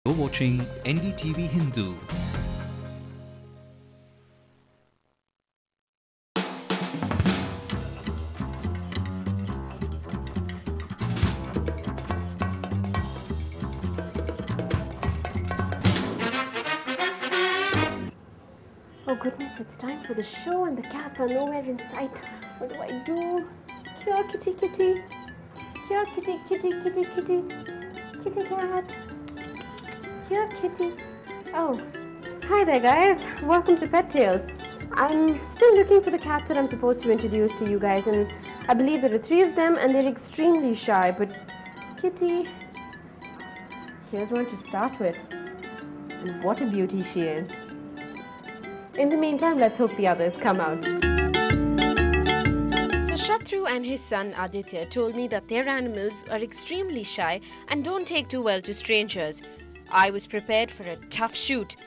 You're watching Ndtv Hindu. Oh goodness, it's time for the show and the cats are nowhere in sight. What do I do? Here, kitty, kitty. Here, kitty, kitty, kitty, kitty. Kitty cat. Here, kitty. Oh, hi there guys. Welcome to Pet Tales. I'm still looking for the cats that I'm supposed to introduce to you guys, and I believe there are 3 of them and they're extremely shy, but kitty, here's one to start with. And what a beauty she is. In the meantime, let's hope the others come out. So Shatru and his son Aditya told me that their animals are extremely shy and don't take too well to strangers. I was prepared for a tough shoot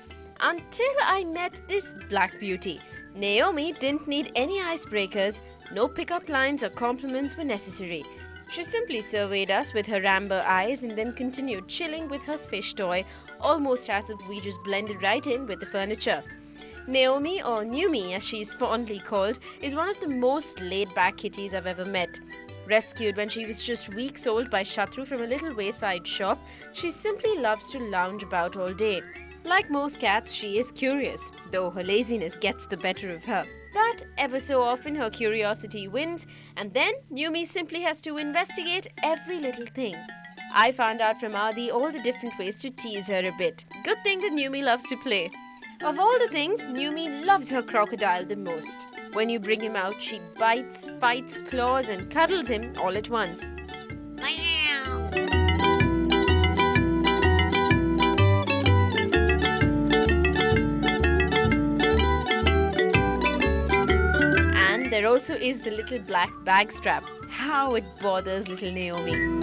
until I met this black beauty. Naomi didn't need any icebreakers, no pickup lines or compliments were necessary. She simply surveyed us with her amber eyes and then continued chilling with her fish toy, almost as if we just blended right in with the furniture. Naomi, or Numi as she is fondly called, is one of the most laid-back kitties I've ever met. Rescued when she was just weeks old by Shatru from a little wayside shop, she simply loves to lounge about all day. Like most cats, she is curious, though her laziness gets the better of her. But ever so often her curiosity wins, and then Numi simply has to investigate every little thing. I found out from Adi all the different ways to tease her a bit. Good thing that Numi loves to play. Of all the things, Numi loves her crocodile the most. When you bring him out, she bites, fights, claws and cuddles him all at once. And there also is the little black bag strap. How it bothers little Naomi.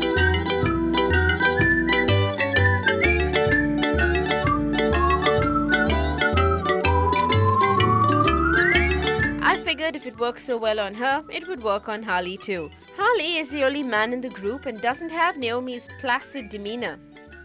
Figured if it works so well on her, it would work on Harley too. Harley is the only man in the group and doesn't have Naomi's placid demeanor.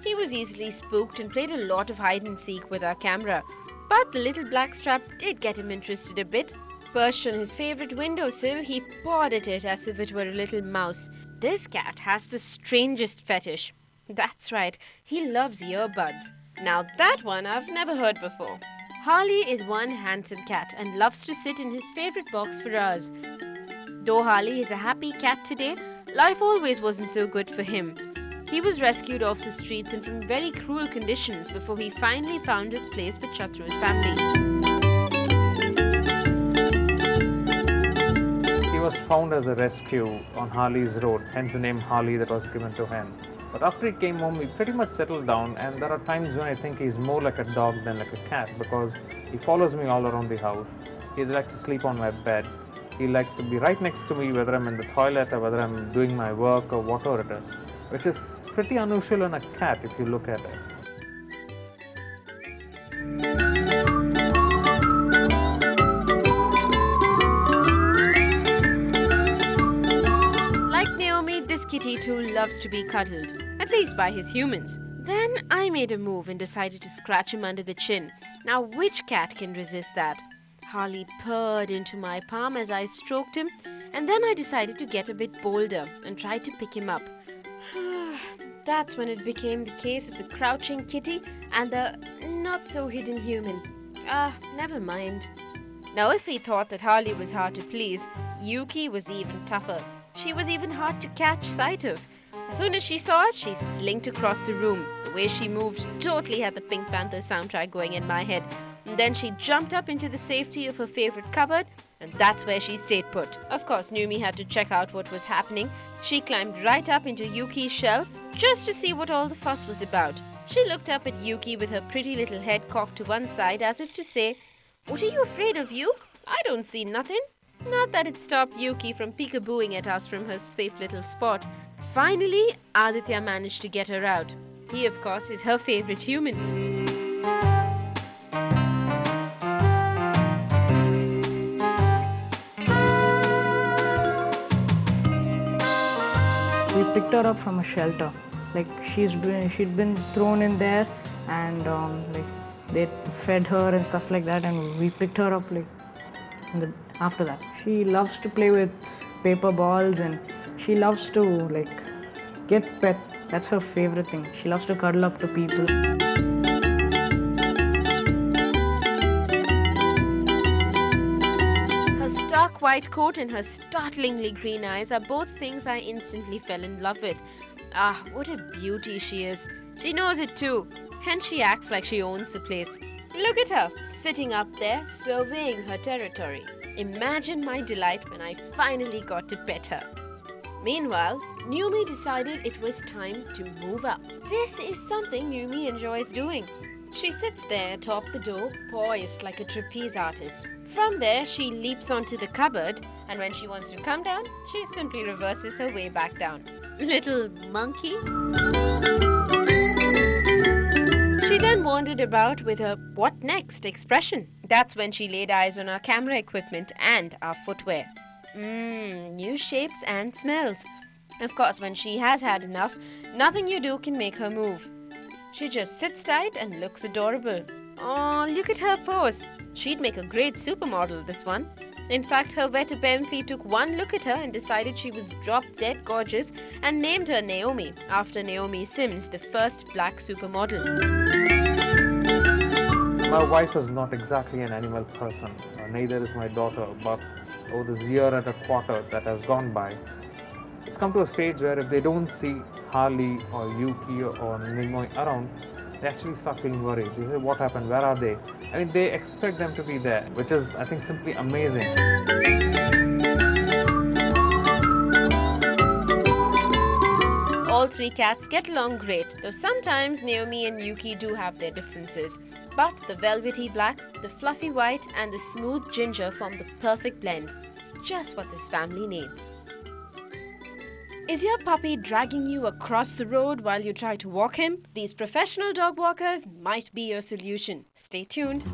He was easily spooked and played a lot of hide and seek with our camera. But the little black strap did get him interested a bit. Perched on his favorite windowsill, he pawed at it as if it were a little mouse. This cat has the strangest fetish. That's right, he loves earbuds. Now that one I've never heard before. Harley is one handsome cat and loves to sit in his favorite box for hours. Though Harley is a happy cat today, life always wasn't so good for him. He was rescued off the streets and from very cruel conditions before he finally found his place with Shatru's family. He was found as a rescue on Harley's road, hence the name Harley that was given to him. But after he came home, he pretty much settled down, and there are times when I think he's more like a dog than like a cat, because he follows me all around the house. He likes to sleep on my bed. He likes to be right next to me, whether I'm in the toilet or whether I'm doing my work or whatever it is, which is pretty unusual in a cat if you look at it. This kitty too loves to be cuddled, at least by his humans. Then I made a move and decided to scratch him under the chin. Now which cat can resist that? Harley purred into my palm as I stroked him, and then I decided to get a bit bolder and try to pick him up. That's when it became the case of the crouching kitty and the not-so-hidden human. Never mind. Now if he thought that Harley was hard to please, Yuki was even tougher. She was even hard to catch sight of. As soon as she saw us, she slinked across the room. The way she moved totally had the Pink Panther soundtrack going in my head. And then she jumped up into the safety of her favorite cupboard, and that's where she stayed put. Of course, Numi had to check out what was happening. She climbed right up into Yuki's shelf just to see what all the fuss was about. She looked up at Yuki with her pretty little head cocked to one side as if to say, "What are you afraid of, Yuki? I don't see nothing." Not that it stopped Yuki from peekabooing at us from her safe little spot. Finally, Aditya managed to get her out. He, of course, is her favorite human. We picked her up from a shelter. Like she'd been thrown in there and like they fed her and stuff like that, and we picked her up like after that. She loves to play with paper balls, and she loves to like get pet. That's her favorite thing. She loves to cuddle up to people. Her stark white coat and her startlingly green eyes are both things I instantly fell in love with. Ah, what a beauty she is. She knows it too, and she acts like she owns the place. Look at her, sitting up there, surveying her territory. Imagine my delight when I finally got to pet her. Meanwhile, Numi decided it was time to move up. This is something Numi enjoys doing. She sits there atop the door, poised like a trapeze artist. From there, she leaps onto the cupboard, and when she wants to come down, she simply reverses her way back down. Little monkey. She then wandered about with her "what next" expression. That's when she laid eyes on our camera equipment and our footwear. New shapes and smells. Of course, when she has had enough, nothing you do can make her move. She just sits tight and looks adorable. Oh, look at her pose. She'd make a great supermodel, this one. In fact, her vet apparently took one look at her and decided she was drop-dead gorgeous and named her Naomi, after Naomi Sims, the first black supermodel. My wife is not exactly an animal person, neither is my daughter, but over this year and a quarter that has gone by, it's come to a stage where if they don't see Harley or Yuki or Nimoy around, they actually start feeling worried. They say, what happened? Where are they? I mean, they expect them to be there, which is, I think, simply amazing. All three cats get along great, though sometimes Naomi and Yuki do have their differences. But the velvety black, the fluffy white, and the smooth ginger form the perfect blend. Just what this family needs. Is your puppy dragging you across the road while you try to walk him? These professional dog walkers might be your solution. Stay tuned.